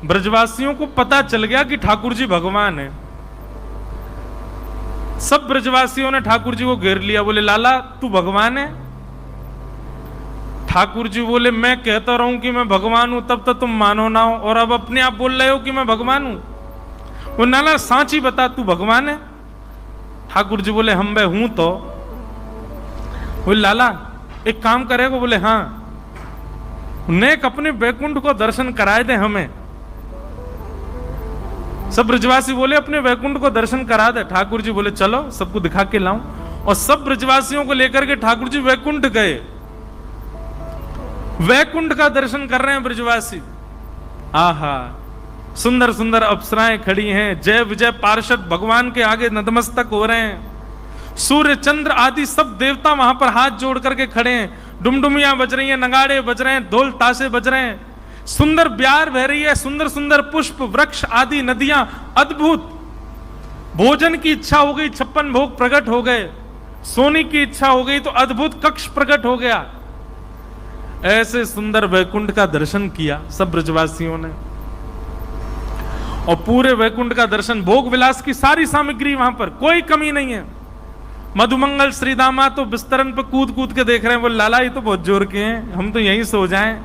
ब्रजवासियों को पता चल गया कि ठाकुर जी भगवान है। सब ब्रजवासियों ने ठाकुर जी को घेर लिया, बोले लाला तू भगवान है? ठाकुर जी बोले मैं कहता रहूं कि मैं भगवान हूं तब तक तुम मानो ना हो, और अब अपने आप बोल रहे हो कि मैं भगवान हूं। वो लाला सांची बता तू भगवान है? ठाकुर जी बोले हम मैं हूं तो। बोले लाला एक काम करेगा? बोले हाँ, नेक अपने वैकुंठ को दर्शन कराए दे हमें। सब ब्रजवासी बोले अपने वैकुंठ को दर्शन करा दे। ठाकुर जी बोले चलो सबको दिखा के लाऊं, और सब ब्रजवासियों को लेकर के ठाकुर जी वैकुंठ गए। वैकुंठ का दर्शन कर रहे हैं ब्रजवासी। आहा, सुंदर सुंदर अप्सराएं खड़ी हैं, जय विजय पार्षद भगवान के आगे नतमस्तक हो रहे हैं। सूर्य चंद्र आदि सब देवता वहां पर हाथ जोड़ करके खड़े हैं। डुमडुमियां बज रही हैं, नगाड़े बज रहे हैं, ढोल ताशे बज रहे हैं, सुंदर ब्यार बह रही है, सुंदर सुंदर पुष्प वृक्ष आदि नदियां, अद्भुत। भोजन की इच्छा हो गई, 56 भोग प्रकट हो गए। सोने की इच्छा हो गई तो अद्भुत कक्ष प्रकट हो गया। ऐसे सुंदर वैकुंठ का दर्शन किया सब ब्रजवासियों ने, और पूरे वैकुंठ का दर्शन, भोग विलास की सारी सामग्री वहां पर, कोई कमी नहीं है। मधुमंगल श्रीदामा तो बिस्तरन पर कूद कूद के देख रहे हैं, बोले लाला ये तो बहुत जोर के हैं, हम तो यहीं सो जाएं।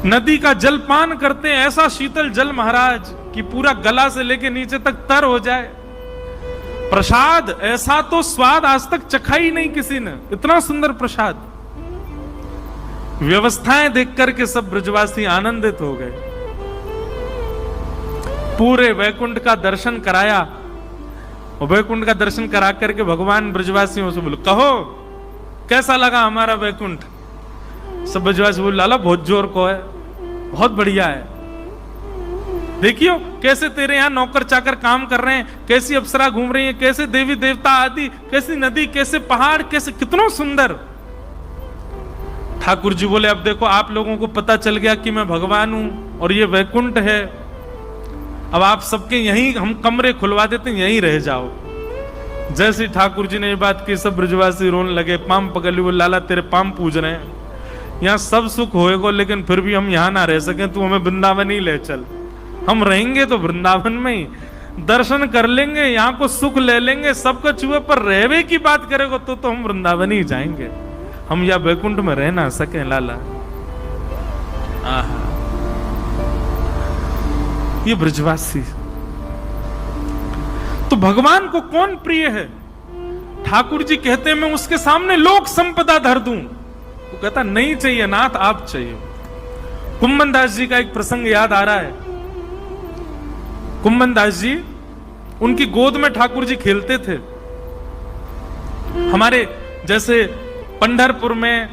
नदी का जल पान करते हैं, ऐसा शीतल जल महाराज कि पूरा गला से लेके नीचे तक तर हो जाए। प्रसाद ऐसा तो स्वाद आज तक चखा ही नहीं किसी ने, इतना सुंदर प्रसाद। व्यवस्थाएं देख करके सब ब्रजवासी आनंदित हो गए। पूरे वैकुंठ का दर्शन कराया, और वैकुंठ का दर्शन करा करके भगवान ब्रजवासियों से बोले कहो कैसा लगा हमारा वैकुंठ? सब ब्रजवासी बोले लाला बहुत जोर को है, बहुत बढ़िया है। देखियो कैसे तेरे यहां नौकर चाकर काम कर रहे हैं, कैसी अप्सरा घूम रही है, कैसे देवी देवता आदि, कैसी नदी, कैसे पहाड़, कैसे कितना सुंदर। ठाकुर जी बोले अब देखो आप लोगों को पता चल गया कि मैं भगवान हूं और ये वैकुंठ है, अब आप सबके यहीं हम कमरे खुलवा देते हैं, यहीं रह जाओ। जैसे ठाकुर जी ने ये बात की सब ब्रजवासी रोने लगे, पाम पकड़ लिए, लाला तेरे पाम पूज रहे हैं, यहाँ सब सुख होएगा लेकिन फिर भी हम यहाँ ना रह सके, तू हमें वृंदावन ही ले चल। हम रहेंगे तो वृंदावन में ही, दर्शन कर लेंगे, यहाँ को सुख ले लेंगे, सबका चूहे पर रहवे की बात करेगा तो हम वृंदावन ही जाएंगे, हम या वैकुंठ में रह ना सके लाला। आहा, ये ब्रजवासी। तो भगवान को कौन प्रिय है? ठाकुर जी कहते हैं मैं उसके सामने लोक संपदा धर दूं। वो कहता नहीं चाहिए नाथ, आप चाहिए। कुम्मन दास जी का एक प्रसंग याद आ रहा है। कुम्मन दास जी, उनकी गोद में ठाकुर जी खेलते थे। हमारे जैसे पंढरपुर में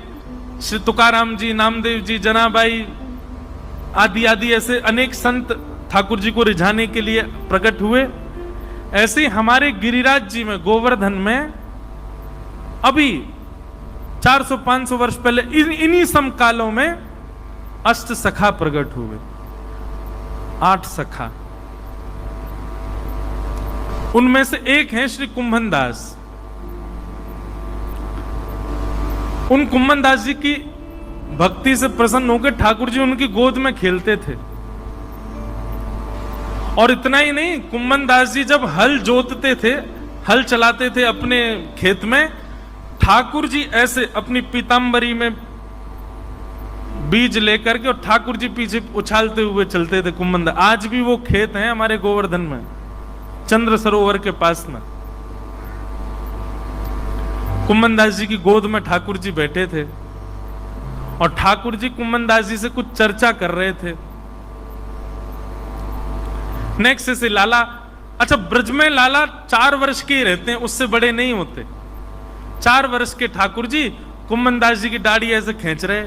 श्री तुकाराम जी, नामदेव जी, जनाबाई आदि आदि ऐसे अनेक संत ठाकुर जी को रिझाने के लिए प्रकट हुए, ऐसे हमारे गिरिराज जी में, गोवर्धन में अभी 400-500 वर्ष पहले इन्हीं समकालों में अष्ट सखा प्रकट हुए, 8 सखा। उनमें से एक हैं श्री कुम्भन दास। उन कुम्भन दास जी की भक्ति से प्रसन्न होकर ठाकुर जी उनकी गोद में खेलते थे। और इतना ही नहीं, कुम्भन दास जी जब हल जोतते थे, हल चलाते थे अपने खेत में, ठाकुर जी ऐसे अपनी पीतांबरी में बीज लेकर के और ठाकुर जी पीछे उछालते हुए चलते थे कुम्भन दास। आज भी वो खेत हैं हमारे गोवर्धन में, चंद्र सरोवर के पास में। कुम्भन दास जी की गोद में ठाकुर जी बैठे थे और ठाकुर जी कुम्भन दास जी से कुछ चर्चा कर रहे थे। नेक्स्ट से लाला, अच्छा ब्रज में लाला 4 वर्ष के ही रहते हैं, उससे बड़े नहीं होते। 4 वर्ष के ठाकुर जी कुम्भन दास जी की दाढ़ी ऐसे खींच रहे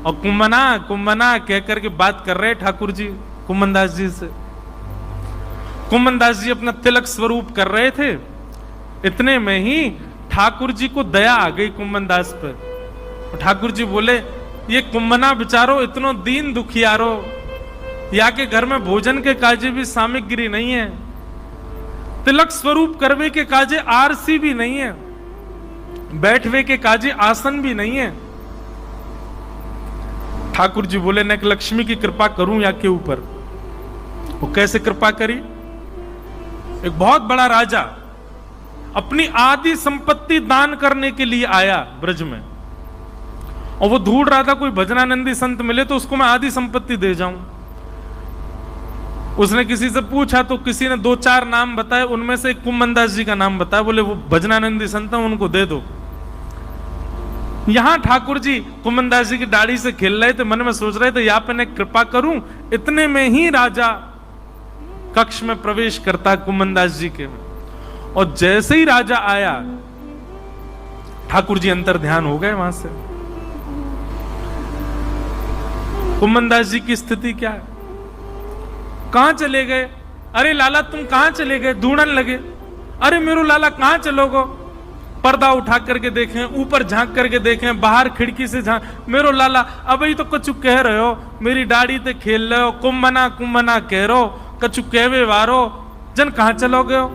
और कुम्भना कुम्भना कह करके बात कर रहे ठाकुर जी कुम्भन दास जी से। कुम्भन दास जी अपना तिलक स्वरूप कर रहे थे। इतने में ही ठाकुर जी को दया आ गई कुम्भन दास पर। ठाकुर जी बोले ये कुम्भना बिचारो इतनो दीन दुखियारो, या के घर में भोजन के काजे भी सामग्री नहीं है, तिलक स्वरूप करवे के काजे आरसी भी नहीं है, बैठवे के काजे आसन भी नहीं है। ठाकुर जी बोले न लक्ष्मी की कृपा करूं या के ऊपर। वो कैसे कृपा करी? एक बहुत बड़ा राजा अपनी आधी संपत्ति दान करने के लिए आया ब्रज में, और वो ढूंढ रहा था कोई भजनानंदी संत मिले तो उसको मैं आधी संपत्ति दे जाऊं। उसने किसी से पूछा तो किसी ने 2-4 नाम बताए, उनमें से एक कुम्मनदास जी का नाम बताया। बोले वो भजनानंदी संत है, उनको दे दो। यहां ठाकुर जी कुम्मनदास जी की दाढ़ी से खेल रहे थे, मन में सोच रहे थे या पे कृपा करूं। इतने में ही राजा कक्ष में प्रवेश करता कुम्मनदास जी के, और जैसे ही राजा आया ठाकुर जी अंतर ध्यान हो गए वहां से। कुम्मनदास जी की स्थिति क्या है? कहां चले गए? अरे लाला तुम कहां चले गए? ढूंढने लगे। अरे मेरो लाला कहां चलोगो? पर्दा उठा करके देखें, ऊपर झांक करके देखें, बाहर खिड़की से झांक, मेरो लाला अभी तो कछु कह रहे हो, मेरी दाढ़ी ते खेल रहे हो, कुम्मना कुम्मना कह रहे हो, कछु कहवे वारो, जन कहां चलोगे हो?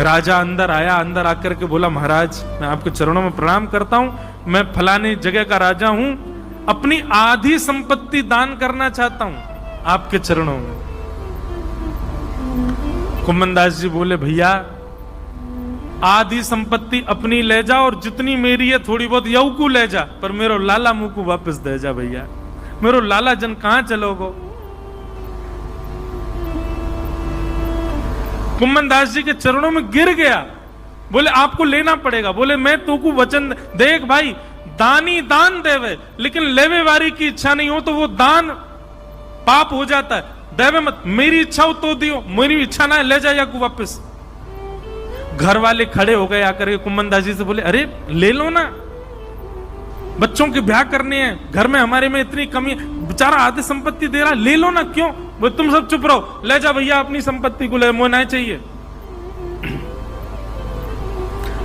राजा अंदर आया, अंदर आकर के बोला महाराज मैं आपके चरणों में प्रणाम करता हूं, मैं फलानी जगह का राजा हूं, अपनी आधी संपत्ति दान करना चाहता हूं आपके चरणों में। कुम्मनदास जी बोले भैया आधी संपत्ति अपनी ले जा और जितनी मेरी है थोड़ी बहुत यऊ को ले जा, पर मेरो लाला मुंह को वापस दे जा भैया, मेरो लाला जन कहां चलोगो? कुम्मनदास जी के चरणों में गिर गया, बोले आपको लेना पड़ेगा। बोले मैं तो को वचन देख भाई, दानी दान देवे, लेकिन लेवे वारी की इच्छा नहीं हो तो वो दान पाप हो जाता है, देवे मत। मेरी इच्छा हो तो दियो, मेरी इच्छा ना है ले जाया को वापस। घर वाले खड़े हो गए आकर के कुम्मनदास जी से बोले अरे ले लो ना, बच्चों के ब्याह करने हैं, घर में हमारे में इतनी कमी, बेचारा आधी संपत्ति दे रहा, ले लो ना। क्यों? वो तुम सब चुप रहो, ले जा भैया अपनी संपत्ति को, ले मोह नहीं चाहिए।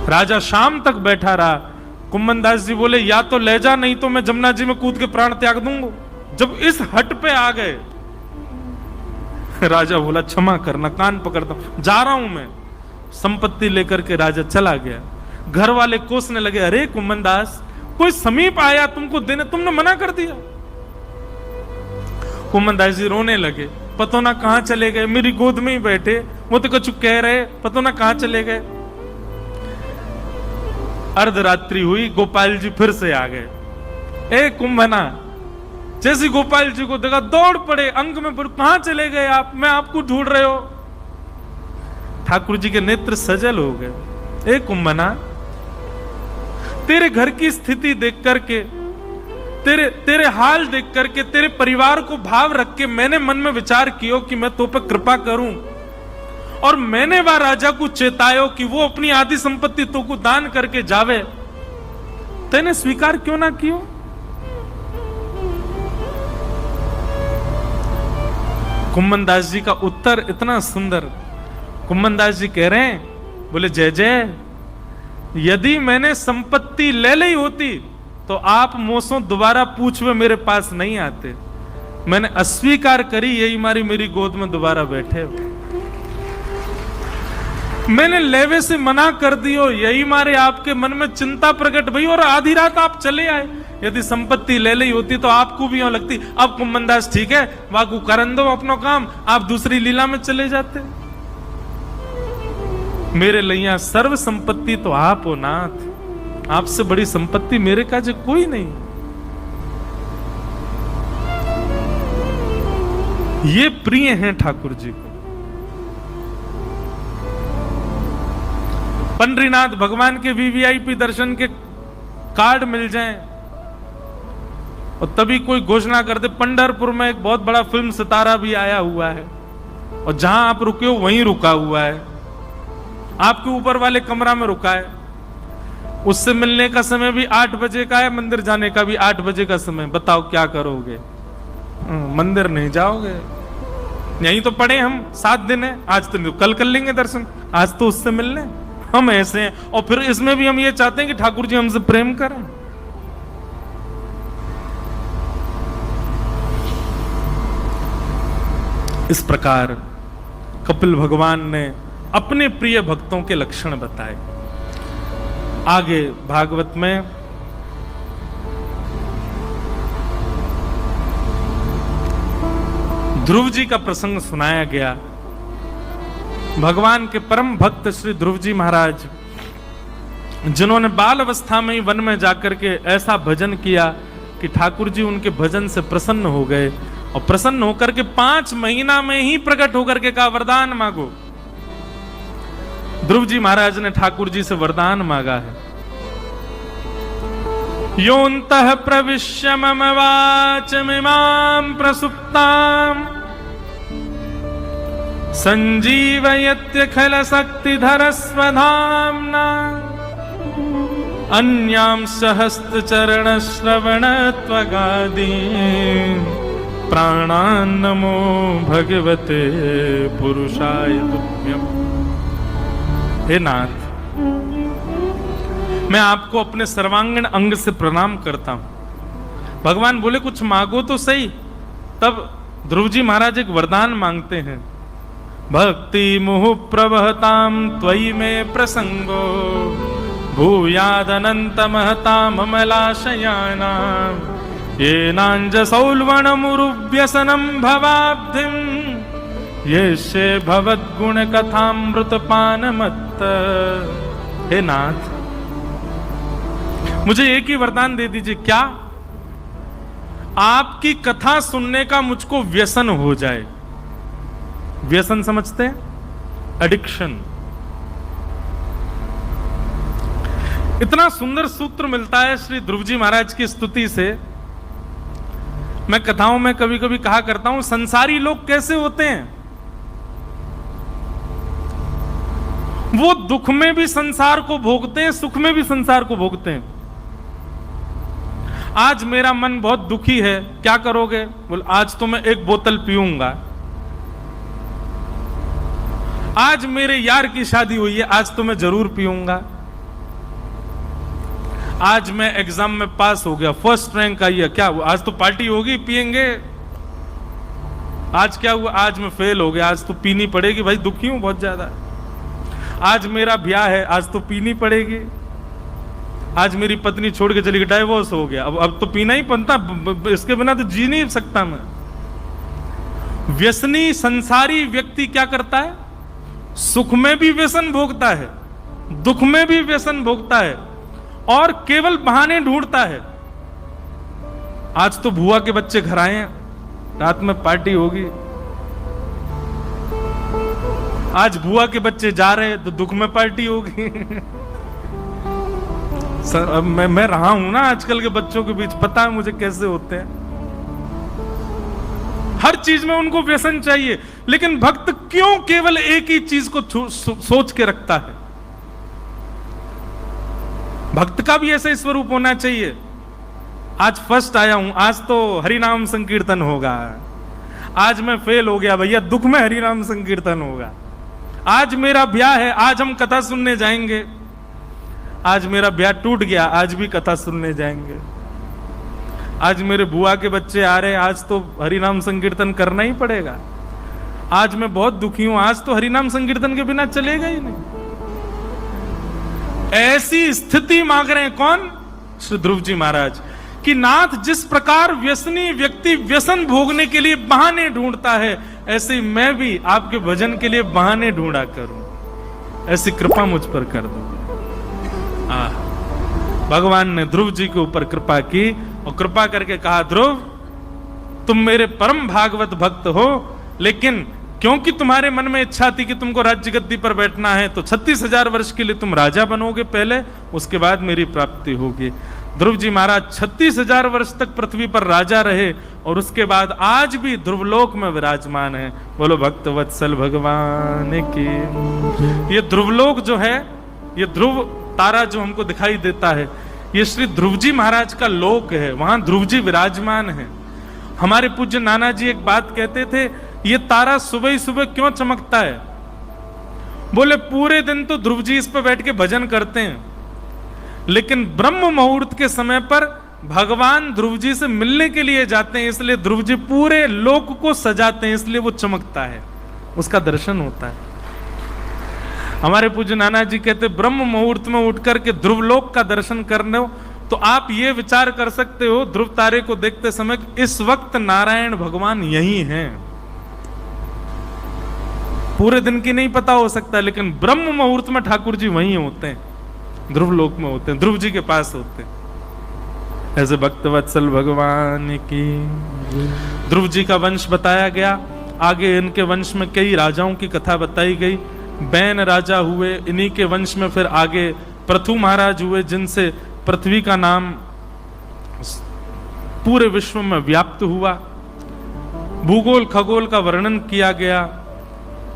राजा शाम तक बैठा रहा। कुम्मनदास जी बोले या तो ले जा, नहीं तो मैं जमुना जी में कूद के प्राण त्याग दूंगा। जब इस हट पे आ गए राजा बोला क्षमा करना, कान पकड़ता हूं, जा रहा हूं मैं। संपत्ति लेकर के राजा चला गया। घर वाले कोसने लगे अरे कुम्मनदास कोई समीप आया तुमको देने, तुमने मना कर दिया। कुम्मनदास जी रोने लगे, पतो ना कहां चले गए, मेरी गोद में ही बैठे, वो तो कुछ कह रहे, पतो ना कहां चले गए। अर्धरात्रि हुई, गोपाल जी फिर से आ गए। ए कुंभना, जैसे गोपाल जी को देखा दौड़ पड़े, अंग में पड़े, कहां चले गए आप, मैं आपको ढूंढ रहे हो। ठाकुर जी के नेत्र सजल हो गए। ए कुंभना, तेरे घर की स्थिति देख करके, तेरे हाल देख करके, तेरे परिवार को भाव रख के मैंने मन में विचार किया कि मैं तो पे कृपा करूं, और मैंने वह राजा को चेतायो कि वो अपनी आधी संपत्ति तो को दान करके जावे, तेने स्वीकार क्यों ना कियो। कुम्मनदास जी का उत्तर इतना सुंदर। कुम्मनदास जी कह रहे हैं, बोले जय जय, यदि मैंने संपत्ति ले ली होती तो आप मोसों दोबारा पूछवे मेरे पास नहीं आते। मैंने अस्वीकार करी, यही मेरी गोद में दोबारा बैठे। मैंने लेवे से मना कर दियो, यही मारे आपके मन में चिंता प्रकट भई, और आधी रात आप चले आए। यदि संपत्ति ले ली होती तो आपको भी यूं लगती अब कुम्मनदास ठीक है, वाकू करन दो अपनो काम, आप दूसरी लीला में चले जाते। मेरे लिया सर्व संपत्ति तो आप हो नाथ, आपसे बड़ी संपत्ति मेरे काज कोई नहीं। ये प्रिय हैं ठाकुर जी को। पंडरीनाथ भगवान के वीवीआईपी दर्शन के कार्ड मिल जाएं और तभी कोई घोषणा कर दे पंढरपुर में एक बहुत बड़ा फिल्म सितारा भी आया हुआ है, और जहां आप रुके हो वहीं रुका हुआ है, आपके ऊपर वाले कमरा में रुका है। उससे मिलने का समय भी 8 बजे का है, मंदिर जाने का भी 8 बजे का समय। बताओ क्या करोगे? मंदिर नहीं जाओगे, यहीं तो पड़े हम 7 दिन है, आज तो कल कर लेंगे दर्शन, आज तो उससे मिलने। हम ऐसे हैं, और फिर इसमें भी हम ये चाहते हैं कि ठाकुर जी हमसे प्रेम करें। इस प्रकार कपिल भगवान ने अपने प्रिय भक्तों के लक्षण बताए। आगे भागवत में ध्रुव जी का प्रसंग सुनाया गया। भगवान के परम भक्त श्री ध्रुव जी महाराज, जिन्होंने बाल अवस्था में ही वन में जाकर के ऐसा भजन किया कि ठाकुर जी उनके भजन से प्रसन्न हो गए, और प्रसन्न होकर के 5 महीना में ही प्रकट होकर के कहा वरदान मांगो। ध्रुव जी महाराज ने ठाकुर जी से वरदान मांगा है। योऽन्तः प्रविश्य मम वाचमिमां प्रसुप्ताम् संजीवयत्यखिलशक्तिधरस्वधाम्ना अन्यांश हस्तचरणश्रवणत्वगादीन् प्राणान् नमो भगवते पुरुषाय तुभ्यम्। हे नाथ, मैं आपको अपने सर्वांगीण अंग से प्रणाम करता हूं। भगवान बोले कुछ मांगो तो सही। तब ध्रुव जी महाराज एक वरदान मांगते हैं। भक्ति मुहु प्रवहताम त्वयि में प्रसंगो भूयादनंत महताम अमलाशयानाम येनांजसौल्वणमुरुव्यसनं भवाब्धिं येष्ये भवद्गुण कथामृतपानमत्त। हे नाथ, मुझे एक ही वरदान दे दीजिए, क्या आपकी कथा सुनने का मुझको व्यसन हो जाए। व्यसन समझते हैं? एडिक्शन। इतना सुंदर सूत्र मिलता है श्री ध्रुव जी महाराज की स्तुति से। मैं कथाओं में कभी कभी कहा करता हूं, संसारी लोग कैसे होते हैं? वो दुख में भी संसार को भोगते हैं, सुख में भी संसार को भोगते हैं। आज मेरा मन बहुत दुखी है, क्या करोगे? बोल आज तो मैं 1 बोतल पीऊंगा। आज मेरे यार की शादी हुई है, आज तो मैं जरूर पीऊंगा। आज मैं एग्जाम में पास हो गया, फर्स्ट रैंक आई है, क्या हुआ? आज तो पार्टी होगी, पिएंगे। आज क्या हुआ? आज मैं फेल हो गया, आज तो पीनी पड़ेगी भाई, दुखी हूं बहुत ज्यादा। आज मेरा ब्याह है, आज तो पीनी पड़ेगी। आज मेरी पत्नी छोड़ के चली गई, डाइवोर्स हो गया, अब तो पीना ही पड़ता, इसके बिना तो जी नहीं सकता मैं। व्यसनी संसारी व्यक्ति क्या करता है? सुख में भी व्यसन भोगता है, दुख में भी व्यसन भोगता है, और केवल बहाने ढूंढता है। आज तो बुआ के बच्चे घर आए हैं, रात में पार्टी होगी। आज बुआ के बच्चे जा रहे हैं तो दुख में पार्टी होगी। सर अब मैं रहा हूं ना आजकल के बच्चों के बीच, पता है मुझे कैसे होते हैं। हर चीज में उनको व्यसन चाहिए, लेकिन भक्त क्यों केवल एक ही चीज को सोच के रखता है? भक्त का भी ऐसा स्वरूप होना चाहिए। आज फर्स्ट आया हूं, आज तो हरिनाम संकीर्तन होगा। आज मैं फेल हो गया भैया, दुख में हरिनाम संकीर्तन होगा। आज मेरा ब्याह है, आज हम कथा सुनने जाएंगे। आज मेरा ब्याह टूट गया, आज भी कथा सुनने जाएंगे। आज मेरे बुआ के बच्चे आ रहे हैं, आज तो हरिनाम संकीर्तन करना ही पड़ेगा। आज मैं बहुत दुखी हूं, आज तो हरिनाम संकीर्तन के बिना चलेगा ही नहीं। ऐसी स्थिति मांग रहे हैं कौन? श्री ध्रुव जी महाराज कि नाथ, जिस प्रकार व्यसनी व्यक्ति व्यसन भोगने के लिए बहाने ढूंढता है, ऐसे ही मैं भी आपके भजन के लिए बहाने ढूंढा करूं। ऐसी कृपा मुझ पर कर दो। भगवान ने ध्रुव जी के ऊपर कृपा की और कृपा करके कहा, ध्रुव तुम मेरे परम भागवत भक्त हो, लेकिन क्योंकि तुम्हारे मन में इच्छा थी कि तुमको राज्य गद्दी पर बैठना है, तो 36,000 वर्ष के लिए तुम राजा बनोगे पहले, उसके बाद मेरी प्राप्ति होगी। ध्रुव जी महाराज 36,000 वर्ष तक पृथ्वी पर राजा रहे, और उसके बाद आज भी ध्रुवलोक में विराजमान है। बोलो भक्त वत्सल भगवान की। ये ध्रुवलोक जो है, ये ध्रुव तारा जो हमको दिखाई देता है, ये श्री ध्रुव जी महाराज का लोक है, वहां ध्रुव जी विराजमान है। हमारे पूज्य नाना जी एक बात कहते थे, ये तारा सुबह ही सुबह क्यों चमकता है? बोले पूरे दिन तो ध्रुव जी इस पर बैठ के भजन करते हैं, लेकिन ब्रह्म मुहूर्त के समय पर भगवान ध्रुव जी से मिलने के लिए जाते हैं, इसलिए ध्रुव जी पूरे लोक को सजाते हैं, इसलिए वो चमकता है, उसका दर्शन होता है। हमारे पूज्य नाना जी कहते, ब्रह्म मुहूर्त में उठ करके ध्रुवलोक का दर्शन करने हो तो आप ये विचार कर सकते हो ध्रुव तारे को देखते समय, इस वक्त नारायण भगवान यही हैं। पूरे दिन की नहीं पता हो सकता, लेकिन ब्रह्म मुहूर्त में ठाकुर जी वहीं होते हैं, ध्रुव लोक में होते हैं, ध्रुव जी के पास होते हैं। ऐसे भक्तवत्सल भगवान की। ध्रुव जी का वंश बताया गया, आगे इनके वंश में कई राजाओं की कथा बताई गई। बैन राजा हुए, इन्हीं के वंश में फिर आगे पृथु महाराज हुए, जिनसे पृथ्वी का नाम पूरे विश्व में व्याप्त हुआ। भूगोल खगोल का वर्णन किया गया,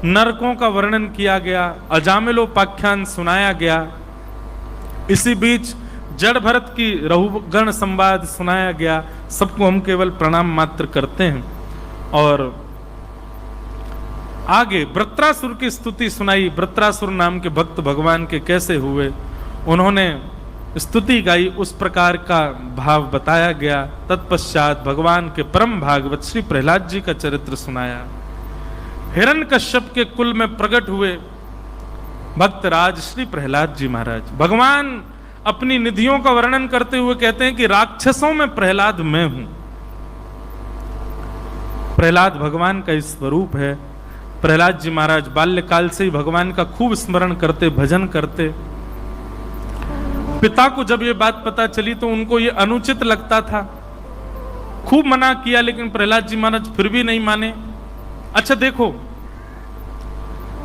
नरकों का वर्णन किया गया, अजामिलोपाख्यान सुनाया गया। इसी बीच जड़ भरत की रहुगण संवाद सुनाया गया। सबको हम केवल प्रणाम मात्र करते हैं। और आगे वृत्रासुर की स्तुति सुनाई। वृत्रासुर नाम के भक्त भगवान के कैसे हुए, उन्होंने स्तुति गाई, उस प्रकार का भाव बताया गया। तत्पश्चात भगवान के परम भागवत श्री प्रहलाद जी का चरित्र सुनाया। हिरण्यकश्यप के कुल में प्रकट हुए भक्तराज श्री प्रहलाद जी महाराज। भगवान अपनी निधियों का वर्णन करते हुए कहते हैं कि राक्षसों में प्रहलाद मैं हूं। प्रहलाद भगवान का स्वरूप है। प्रहलाद जी महाराज बाल्यकाल से ही भगवान का खूब स्मरण करते, भजन करते। पिता को जब ये बात पता चली तो उनको ये अनुचित लगता था, खूब मना किया, लेकिन प्रहलाद जी महाराज फिर भी नहीं माने। अच्छा देखो,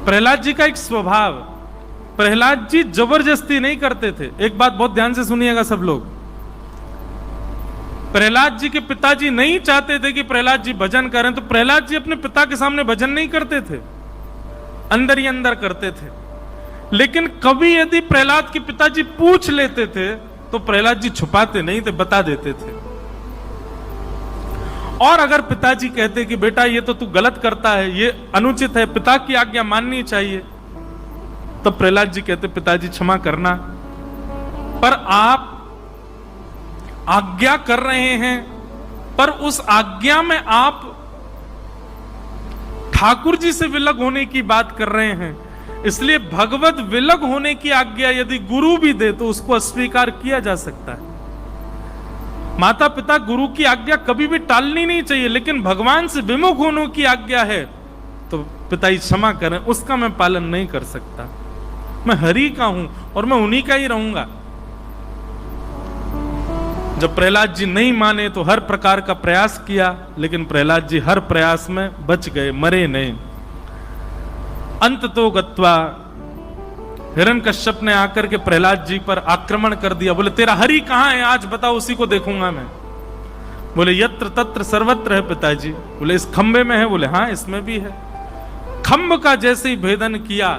प्रहलाद जी का एक स्वभाव, प्रहलाद जी जबरदस्ती नहीं करते थे। एक बात बहुत ध्यान से सुनिएगा सब लोग, प्रहलाद जी के पिताजी नहीं चाहते थे कि प्रहलाद जी भजन करें, तो प्रहलाद जी अपने पिता के सामने भजन नहीं करते थे, अंदर ही अंदर करते थे। लेकिन कभी यदि प्रहलाद के पिताजी पूछ लेते थे तो प्रहलाद जी छुपाते नहीं थे, बता देते थे। और अगर पिताजी कहते कि बेटा ये तो तू गलत करता है, ये अनुचित है, पिता की आज्ञा माननी चाहिए, तब प्रहलाद जी कहते पिताजी क्षमा करना, पर आप आज्ञा कर रहे हैं, पर उस आज्ञा में आप ठाकुर जी से विलग होने की बात कर रहे हैं, इसलिए भगवत विलग होने की आज्ञा यदि गुरु भी दे तो उसको अस्वीकार किया जा सकता है। माता पिता गुरु की आज्ञा कभी भी टालनी नहीं चाहिए, लेकिन भगवान से विमुख होने की आज्ञा है तो पिताजी क्षमा करें, उसका मैं पालन नहीं कर सकता। मैं हरि का हूं और मैं उन्हीं का ही रहूंगा। जब प्रहलाद जी नहीं माने तो हर प्रकार का प्रयास किया, लेकिन प्रहलाद जी हर प्रयास में बच गए, मरे नहीं। अंत तो गत्वा हिरण्यकश्यप ने आकर के प्रहलाद जी पर आक्रमण कर दिया। बोले तेरा हरि कहां है, आज बताओ, उसी को देखूंगा मैं। बोले यत्र तत्र सर्वत्र है पिताजी। बोले इस खंबे में है? बोले हाँ इसमें भी है। खंब का जैसे ही भेदन किया,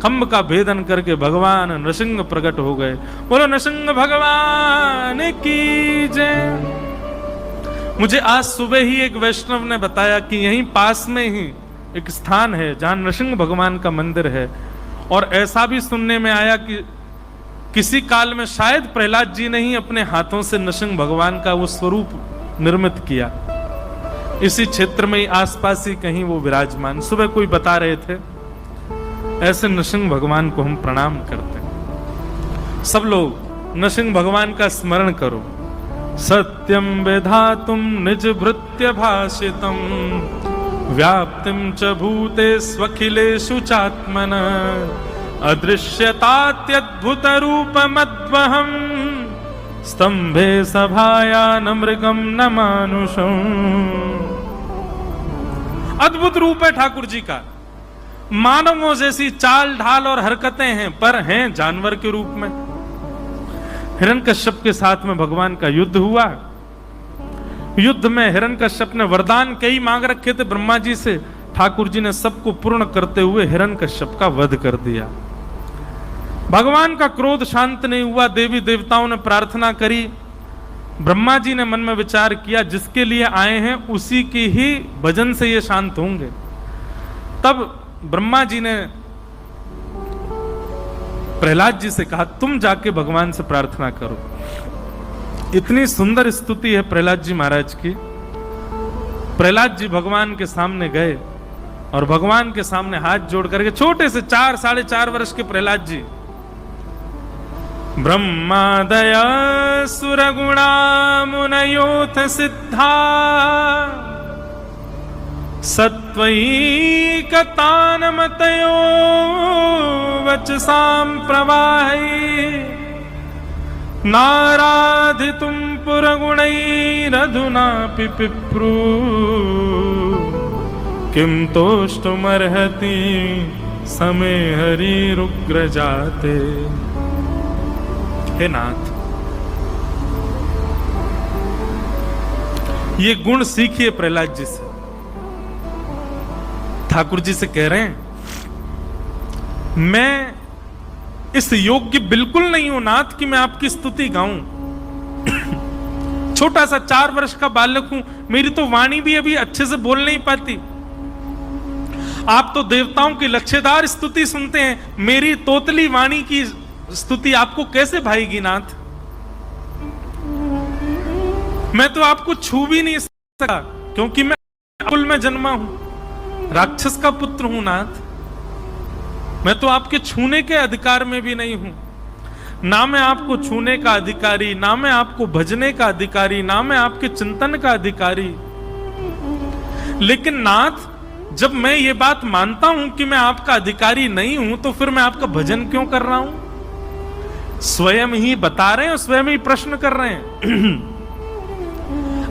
खंब का भेदन करके भगवान नृसिंह प्रकट हो गए। बोलो नृसिंह भगवान की जय। मुझे आज सुबह ही एक वैष्णव ने बताया कि यहीं पास में ही एक स्थान है जहां नृसिंह भगवान का मंदिर है, और ऐसा भी सुनने में आया कि किसी काल में शायद प्रहलाद जी ने ही अपने हाथों से नृसिंह भगवान का वो स्वरूप निर्मित किया। इसी क्षेत्र में ही आसपास ही कहीं वो विराजमान, सुबह कोई बता रहे थे। ऐसे नृसिंह भगवान को हम प्रणाम करते हैं। सब लोग नृसिंह भगवान का स्मरण करो। सत्यम विधातुम निज भृत्य भाषितम व्याप्तिम च भूते स्वखिलेषु चात्मन अदृश्यतात्यद्भुत रूपमद्वहं स्तंभे सभाया न मृगम न मानुषम। अद्भुत रूप है ठाकुर जी का, मानवों जैसी चाल ढाल और हरकतें हैं, पर हैं जानवर के रूप में। हिरण्यकश्यप के साथ में भगवान का युद्ध हुआ। युद्ध में हिरण्यकश्यप ने वरदान कई मांग रखे थे ब्रह्मा जी से, ठाकुर जी ने सबको पूर्ण करते हुए हिरण्यकश्यप का वध कर दिया। भगवान का क्रोध शांत नहीं हुआ। देवी देवताओं ने प्रार्थना करी। ब्रह्मा जी ने मन में विचार किया जिसके लिए आए हैं उसी की ही भजन से ये शांत होंगे। तब ब्रह्मा जी ने प्रहलाद जी से कहा तुम जाके भगवान से प्रार्थना करो। इतनी सुंदर स्तुति है प्रहलाद जी महाराज की। प्रहलाद जी भगवान के सामने गए और भगवान के सामने हाथ जोड़ करके, छोटे से 4 साढ़े 4 वर्ष के प्रहलाद जी, ब्रह्मादय सुरगुणा मुनयोथ सिद्धा सत्य त्वयैकतानमतयो वचसां प्रवाहै नाराधितुं पुरगुणैरधुनापि पिप्रू किं तोष्टुमर्हति समे हरिरुग्रजाते। हे नाथ, ये गुण सीखिए प्रहलाद जी से। ठाकुर जी से कह रहे हैं, मैं इस योग्य बिल्कुल नहीं हूं नाथ कि मैं आपकी स्तुति गाऊं। छोटा सा 4 वर्ष का बालक हूं, मेरी तो वाणी भी अभी अच्छे से बोल नहीं पाती। आप तो देवताओं की लच्छेदार स्तुति सुनते हैं, मेरी तोतली वाणी की स्तुति आपको कैसे भाएगी नाथ? मैं तो आपको छू भी नहीं सकता, क्योंकि मैं कुल में जन्मा हूं, राक्षस का पुत्र हूं नाथ। मैं तो आपके छूने के अधिकार में भी नहीं हूं। ना मैं आपको छूने का अधिकारी, ना मैं आपको भजने का अधिकारी, ना मैं आपके चिंतन का अधिकारी। लेकिन नाथ, जब मैं ये बात मानता हूं कि मैं आपका अधिकारी नहीं हूं, तो फिर मैं आपका भजन क्यों कर रहा हूं? स्वयं ही बता रहे हैं, स्वयं ही प्रश्न कर रहे हैं।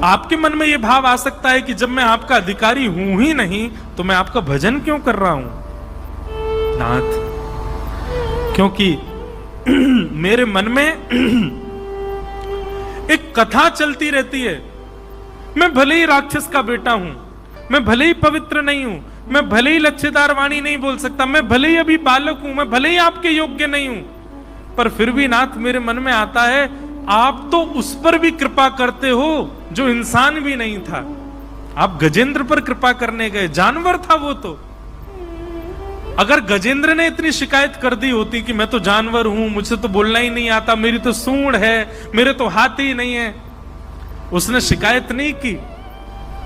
आपके मन में यह भाव आ सकता है कि जब मैं आपका अधिकारी हूं ही नहीं, तो मैं आपका भजन क्यों कर रहा हूं नाथ? क्योंकि मेरे मन में एक कथा चलती रहती है। मैं भले ही राक्षस का बेटा हूं, मैं भले ही पवित्र नहीं हूं, मैं भले ही लच्छेदार वाणी नहीं बोल सकता, मैं भले ही अभी बालक हूं, मैं भले ही आपके योग्य नहीं हूं, पर फिर भी नाथ मेरे मन में आता है, आप तो उस पर भी कृपा करते हो जो इंसान भी नहीं था। आप गजेंद्र पर कृपा करने गए, जानवर था वो तो। अगर गजेंद्र ने इतनी शिकायत कर दी होती कि मैं तो जानवर हूं, मुझसे तो बोलना ही नहीं आता, मेरी तो सूंड है, मेरे तो हाथ ही नहीं है, उसने शिकायत नहीं की।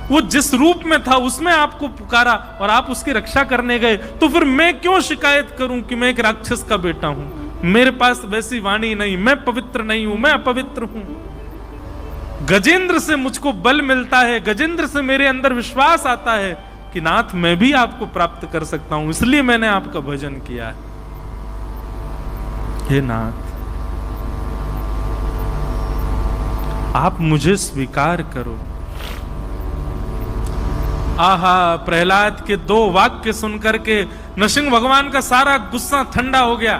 वो जिस रूप में था उसमें आपको पुकारा और आप उसकी रक्षा करने गए, तो फिर मैं क्यों शिकायत करूं कि मैं एक राक्षस का बेटा हूं, मेरे पास वैसी वाणी नहीं, मैं पवित्र नहीं हूं, मैं अपवित्र हूं। गजेंद्र से मुझको बल मिलता है, गजेंद्र से मेरे अंदर विश्वास आता है कि नाथ मैं भी आपको प्राप्त कर सकता हूं, इसलिए मैंने आपका भजन किया है। हे नाथ, आप मुझे स्वीकार करो। आहा, प्रहलाद के 2 वाक्य सुनकर के नृसिंह भगवान का सारा गुस्सा ठंडा हो गया।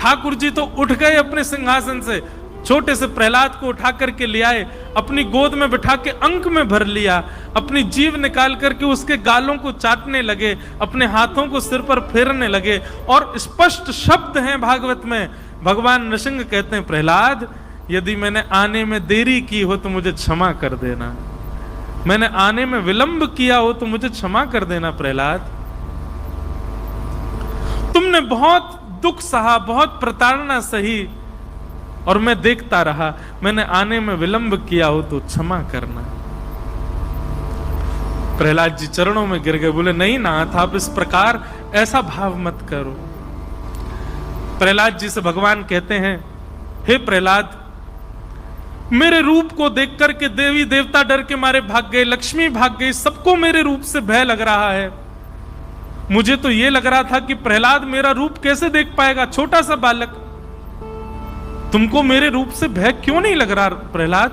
ठाकुर जी तो उठ गए अपने सिंहासन से, छोटे से प्रहलाद को उठा करके ले आए, अपनी गोद में बिठा के अंक में भर लिया, अपनी जीभ निकाल करके उसके गालों को चाटने लगे, अपने हाथों को सिर पर फेरने लगे। और स्पष्ट शब्द हैं भागवत में, भगवान नृसिंह कहते हैं, प्रहलाद यदि मैंने आने में देरी की हो तो मुझे क्षमा कर देना, मैंने आने में विलंब किया हो तो मुझे क्षमा कर देना प्रहलाद। तुमने बहुत दुख सहा, बहुत प्रताड़ना सही, और मैं देखता रहा, मैंने आने में विलंब किया हो तो क्षमा करना। प्रहलाद जी चरणों में गिर गए, बोले नहीं नाथ, आप इस प्रकार ऐसा भाव मत करो। प्रहलाद जी से भगवान कहते हैं, हे प्रहलाद, मेरे रूप को देख करके देवी देवता डर के मारे भाग गए, लक्ष्मी भाग गई, सबको मेरे रूप से भय लग रहा है। मुझे तो यह लग रहा था कि प्रहलाद मेरा रूप कैसे देख पाएगा, छोटा सा बालक। तुमको मेरे रूप से भय क्यों नहीं लग रहा प्रहलाद?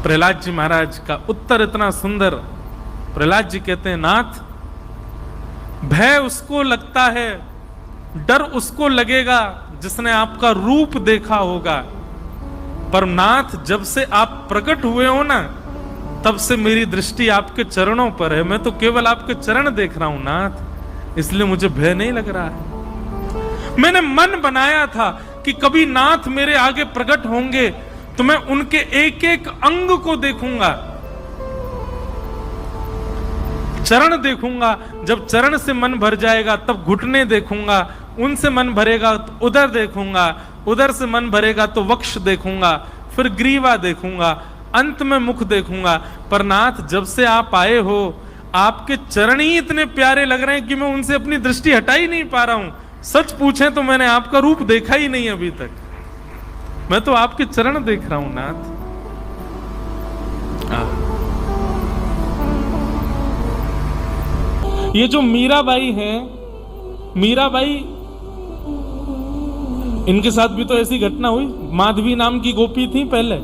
प्रहलाद जी महाराज का उत्तर इतना सुंदर। प्रहलाद जी कहते हैं, नाथ, भय उसको लगता है, डर उसको लगेगा जिसने आपका रूप देखा होगा, पर नाथ जब से आप प्रकट हुए हो ना, तब से मेरी दृष्टि आपके चरणों पर है, मैं तो केवल आपके चरण देख रहा हूं नाथ, इसलिए मुझे भय नहीं लग रहा है। मैंने मन बनाया था कि कभी नाथ मेरे आगे प्रकट होंगे तो मैं उनके एक एक अंग को देखूंगा, चरण देखूंगा, जब चरण से मन भर जाएगा तब घुटने देखूंगा, उनसे मन भरेगा तो उदर देखूंगा, उदर से मन भरेगा तो वक्ष देखूंगा, फिर ग्रीवा देखूंगा, अंत में मुख देखूंगा। पर नाथ जब से आप आए हो, आपके चरण ही इतने प्यारे लग रहे हैं कि मैं उनसे अपनी दृष्टि हटा ही नहीं पा रहा हूं। सच पूछें तो मैंने आपका रूप देखा ही नहीं अभी तक, मैं तो आपके चरण देख रहा हूं नाथ। ये जो मीराबाई हैं, मीराबाई, इनके साथ भी तो ऐसी घटना हुई। माधवी नाम की गोपी थी पहले,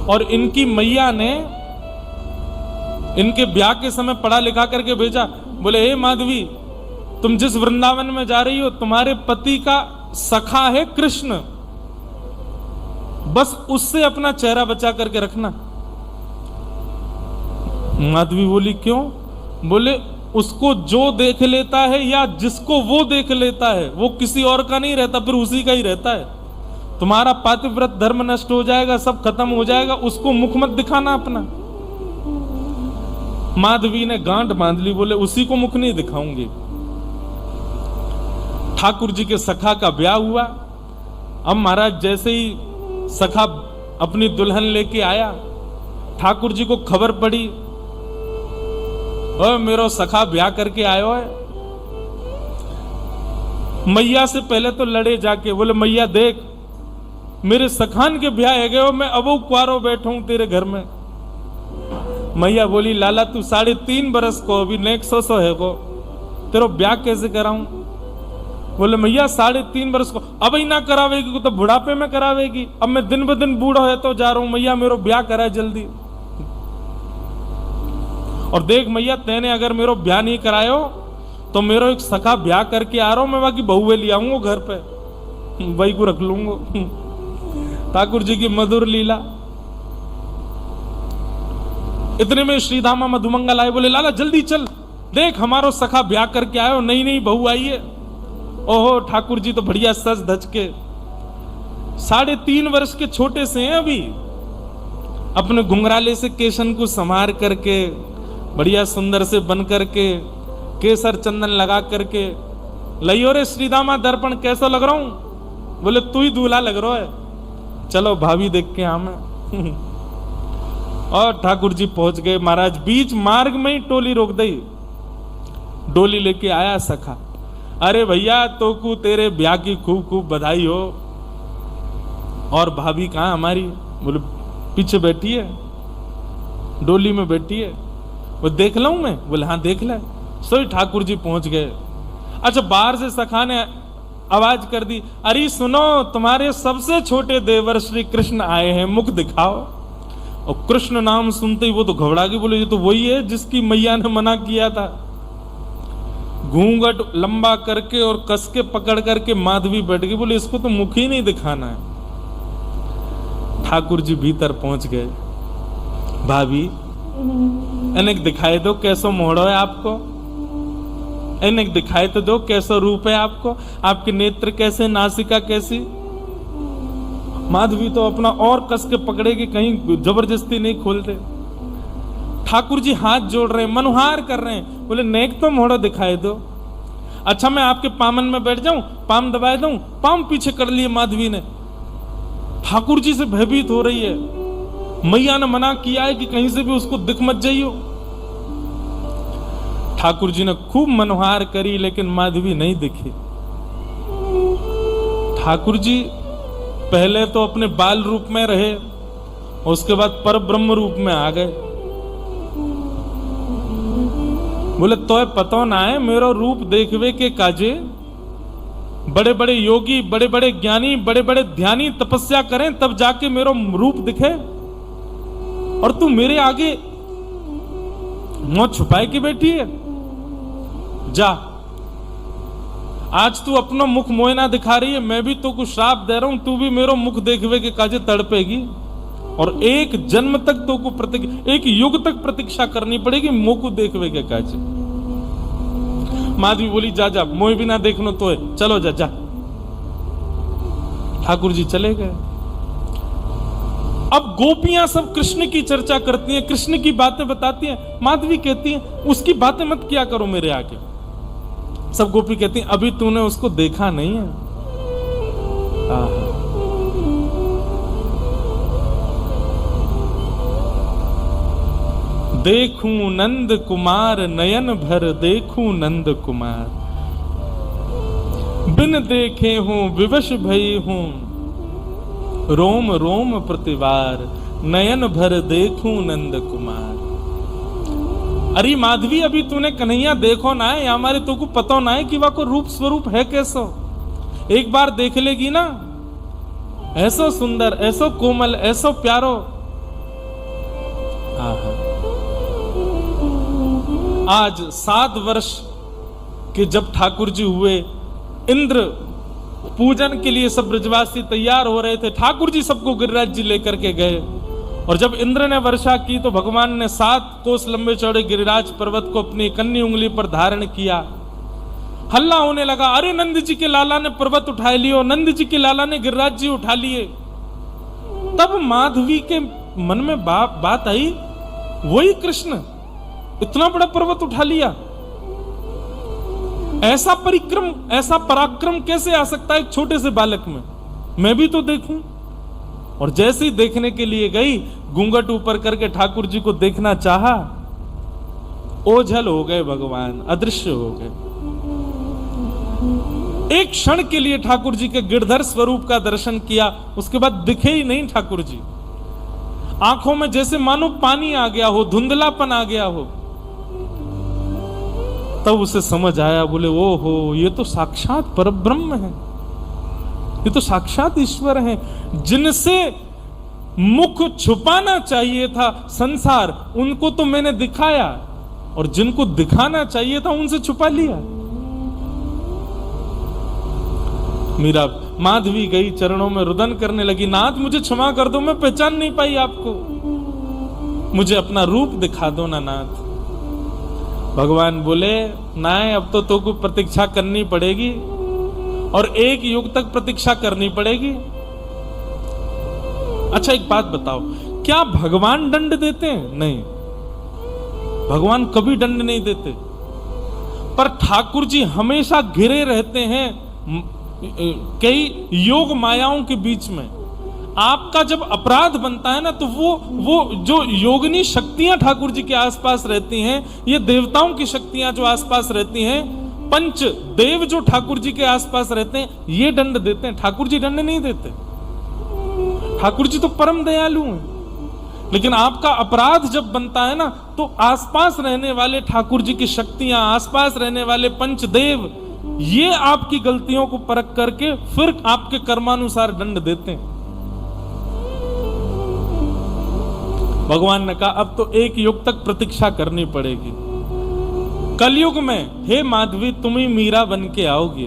और इनकी मैया ने इनके ब्याह के समय पढ़ा लिखा करके भेजा। बोले, हे माधवी, तुम जिस वृंदावन में जा रही हो, तुम्हारे पति का सखा है कृष्ण, बस उससे अपना चेहरा बचा करके रखना। माधवी बोली, क्यों? बोले, उसको जो देख लेता है या जिसको वो देख लेता है, वो किसी और का नहीं रहता, फिर उसी का ही रहता है। तुम्हारा पातिव्रत धर्म नष्ट हो जाएगा, सब खत्म हो जाएगा, उसको मुख मत दिखाना अपना। माधवी ने गांठ बांध ली, बोले उसी को मुख नहीं दिखाऊंगी। ठाकुर जी के सखा का ब्याह हुआ। अब महाराज जैसे ही सखा अपनी दुल्हन लेके आया, ठाकुर जी को खबर पड़ी, ओ मेरो सखा ब्याह करके आयो है। मैया से पहले तो लड़े जाके, बोले मैया देख, मेरे सखान के ब्याह है गए, मैं अबो कुआरो बैठा हूं तेरे घर में। मैया बोली, लाला तू 3.5 बरस को, अभी नेक्स्ट 100 है को, तेरा ब्याह कैसे कराऊं? बोले मैया 3.5 बरस को, अब ही ना करावेगी तो बुढ़ापे में करावेगी। अब मैं दिन ब दिन बूढ़ा है तो जा रहा हूं, मैया मेरो ब्याह कराए जल्दी। और देख मैया, तेने अगर मेरो ब्याह नहीं करायो तो मेरो एक सखा ब्याह करके आ रहा हूं, मैं बाकी बहुए ले आऊंगा घर पे, वही को रख लूंगा। ठाकुर जी की मधुर लीला। इतने में श्रीधामा मधुमंगल आए, बोले लाला जल्दी चल, देख हमारो सखा ब्याह करके आयो, नई नई बहू आई है। ओहो, ठाकुर जी तो बढ़िया सज धज के, 3.5 वर्ष के छोटे से हैं अभी, अपने घुंघराले से केशन को संवार करके, बढ़िया सुंदर से बन करके, केसर चंदन लगा करके, लइयो रे श्रीदामा दर्पण कैसा लग रहा हूं? बोले तू ही दूल्हा लग रहा है, चलो भाभी देख के आम। और ठाकुर जी पहुंच गए। महाराज बीच मार्ग में ही टोली रोक दी, डोली लेके आया सखा। अरे भैया, तो को तेरे ब्याह की खूब खूब बधाई हो। और भाभी कहाँ हमारी? बोले पीछे बैठी है, डोली में बैठी है। वो देख लूं मैं? बोले हाँ देख ले। सोई ठाकुर जी पहुंच गए। अच्छा, बाहर से सखा ने आवाज कर दी, अरे सुनो, तुम्हारे सबसे छोटे देवर श्री कृष्ण आए हैं, मुख दिखाओ। और कृष्ण नाम सुनते ही वो तो घबरा गई, बोले ये तो वही है जिसकी मैया ने मना किया था। घूंघट लंबा करके और कस के पकड़ करके माधवी बैठ गई, बोले इसको तो मुख ही नहीं दिखाना है। ठाकुर जी भीतर पहुंच गए। भाभी इन्हें दिखाई दो कैसो मोड़ो है आपको, इन्हें दिखाई तो दो कैसा रूप है आपको, आपके नेत्र कैसे, नासिका कैसी। माधवी तो अपना और कस के पकड़ेगी, कहीं जबरदस्ती नहीं खोलते। ठाकुर जी हाथ जोड़ रहे हैं, मनुहार कर रहे हैं, बोले नेक तो मोड़ो दिखाई दो। अच्छा मैं आपके पामन में बैठ जाऊं, पाम दबाए दूं? पाम पीछे कर लिए माधवी ने। ठाकुर जी से भयभीत हो रही है, मैया ने मना किया है कि कहीं से भी उसको दिख मत जाइयो। ठाकुर जी ने खूब मनोहार करी, लेकिन माधवी नहीं दिखी। ठाकुर जी पहले तो अपने बाल रूप में रहे, उसके बाद पर ब्रह्म रूप में आ गए। बोले तो पतो ना है मेरो रूप देखवे के काजे, बड़े बड़े योगी, बड़े बड़े ज्ञानी, बड़े बड़े ध्यानी तपस्या करें तब जाके मेरो रूप दिखे, और तू मेरे आगे मुंह छुपाए के बैठी है। जा, आज तू अपना मुख मोयना दिखा रही है, मैं भी तो कुछ श्राप दे रहा हूं, तू भी मेरो मुख देखवे के काजे तड़पेगी, और एक जन्म तक तो को एक युग तक प्रतीक्षा करनी पड़ेगी मुख को देखवे के काजे। माधवी बोली जा जा, मोह भी ना देखनो तो है, चलो जा जा। ठाकुर जी चले गए। अब गोपियां सब कृष्ण की चर्चा करती हैं, कृष्ण की बातें बताती हैं। माधवी कहती है उसकी बातें मत किया करो मेरे आगे। सब गोपी कहती हैं अभी तूने उसको देखा नहीं है। देखूं नंद कुमार नयन भर, देखूं नंद कुमार, बिन देखे हूं विवश भई हूं, रोम रोम प्रतिवार, नयन भर देखूं नंद कुमार। अरे माधवी, अभी तूने कन्हैया देखो ना है, या हमारे तो को पता ना है कि वह को रूप स्वरूप है कैसो। एक बार देख लेगी ना, ऐसो सुंदर, ऐसो कोमल, ऐसो प्यारो। आज 7 वर्ष के जब ठाकुर जी हुए, इंद्र पूजन के लिए सब ब्रजवासी तैयार हो रहे थे, ठाकुर जी सबको गिरिराज जी लेकर के गए। और जब इंद्र ने वर्षा की तो भगवान ने 7 कोस लंबे चौड़े गिरिराज पर्वत को अपनी कन्नी उंगली पर धारण किया। हल्ला होने लगा, अरे नंद जी के लाला ने पर्वत उठा लियो, नंद जी के लाला ने गिरिराज जी उठा लिए। तब माधवी के मन में बात आई, वही कृष्ण इतना बड़ा पर्वत उठा लिया, ऐसा परिक्रम, ऐसा पराक्रम कैसे आ सकता है एक छोटे से बालक में, मैं भी तो देखूं। और जैसे ही देखने के लिए गई, घूंघट ऊपर करके ठाकुर जी को देखना चाहा, ओझल हो गए भगवान, अदृश्य हो गए। एक क्षण के लिए ठाकुर जी के गिरधर स्वरूप का दर्शन किया, उसके बाद दिखे ही नहीं ठाकुर जी। आंखों में जैसे मानो पानी आ गया हो, धुंधलापन आ गया हो। तब उसे समझ आया, बोले ओहो, ये तो साक्षात परब्रह्म है, ये तो साक्षात ईश्वर है, जिनसे मुख छुपाना चाहिए था संसार, उनको तो मैंने दिखाया, और जिनको दिखाना चाहिए था उनसे छुपा लिया। मीरा माधवी गई, चरणों में रुदन करने लगी, नाथ मुझे क्षमा कर दो, मैं पहचान नहीं पाई आपको, मुझे अपना रूप दिखा दो ना नाथ। भगवान बोले, ना अब तो को प्रतीक्षा करनी पड़ेगी, और 1 युग तक प्रतीक्षा करनी पड़ेगी। अच्छा एक बात बताओ, क्या भगवान दंड देते हैं? नहीं, भगवान कभी दंड नहीं देते, पर ठाकुर जी हमेशा घिरे रहते हैं कई योग मायाओं के बीच में। आपका जब अपराध बनता है ना, तो वो जो योगिनी शक्तियां ठाकुर जी के आसपास रहती हैं, ये देवताओं की शक्तियां जो आसपास रहती हैं, पंच देव जो ठाकुर जी के आसपास रहते हैं, ये दंड देते हैं, ठाकुर जी दंड नहीं देते। ठाकुर जी तो परम दयालु हैं। लेकिन आपका अपराध जब बनता है ना, तो आसपास रहने वाले ठाकुर जी की शक्तियां, आसपास रहने वाले पंचदेव, ये आपकी गलतियों को परख करके फिर आपके कर्मानुसार दंड देते हैं। भगवान ने कहा, अब तो 1 युग तक प्रतीक्षा करनी पड़ेगी। कलयुग में हे माधवी, तुम ही मीरा बन के आओगे,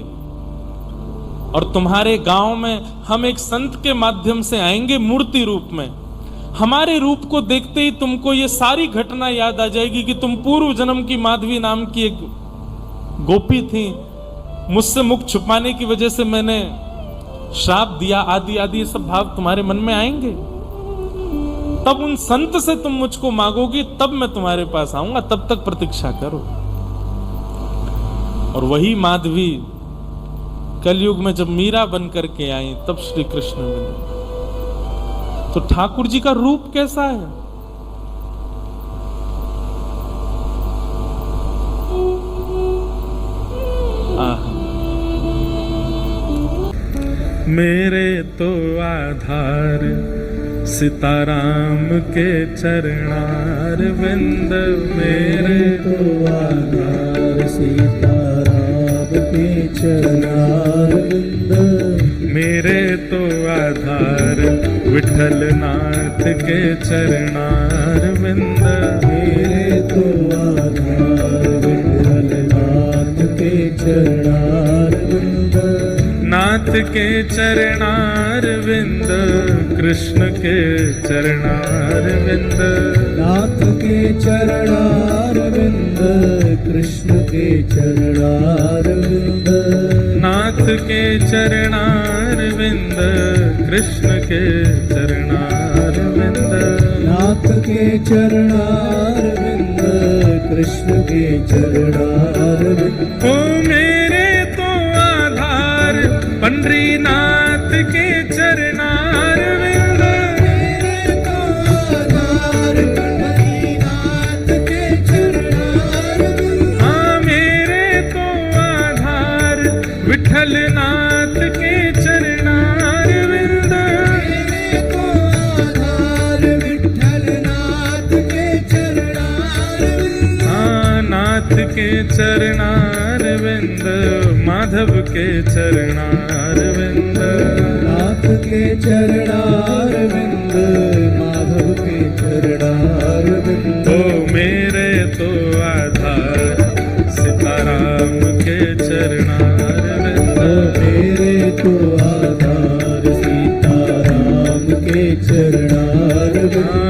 और तुम्हारे गांव में हम एक संत के माध्यम से आएंगे मूर्ति रूप में। हमारे रूप को देखते ही तुमको ये सारी घटना याद आ जाएगी कि तुम पूर्व जन्म की माधवी नाम की एक गोपी थी, मुझसे मुख छुपाने की वजह से मैंने श्राप दिया, आदि आदि ये सब भाव तुम्हारे मन में आएंगे। तब उन संत से तुम मुझको मांगोगी, तब मैं तुम्हारे पास आऊंगा, तब तक प्रतीक्षा करो। और वही माधवी कलयुग में जब मीरा बन करके आई, तब श्री कृष्ण मिले। तो ठाकुर जी का रूप कैसा है? मेरे तो आधार सीताराम के चरणार विंद, मेरे तो आधार सीताराम के चरणार विंद, मेरे तो आधार विठल नाथ के चरणार विंद, मेरे तो आधार विठल नाथ के चरणार विंद, नाथ के चरणार विंद, कृष्ण के चरणार विंद, नाथ के चरणार विंद, कृष्ण के चरणार विंद, नाथ के चरणार विंद, कृष्ण के चरणार विंद, नाथ के चरणार विंद, कृष्ण के चरणार विंद। ओ मेरे तो आधार पंडरीनाथ के चरणार विंद, मेरे तो आधार पंडरीनाथ के चरणार विंद, हाँ मेरे तो आधार विठलनाथ के चरणार विंद, मेरे तो आधार विठलनाथ के चरणार विंद, नाथ के चरणारविंद, माधव के चरणारविंद, नाथ के चरणारविंद, माधव के चरणारविंद। ओ मेरे तो आधार सीताराम के चरणारविंद, मेरे तो आधार सीताराम के चरणारविंद।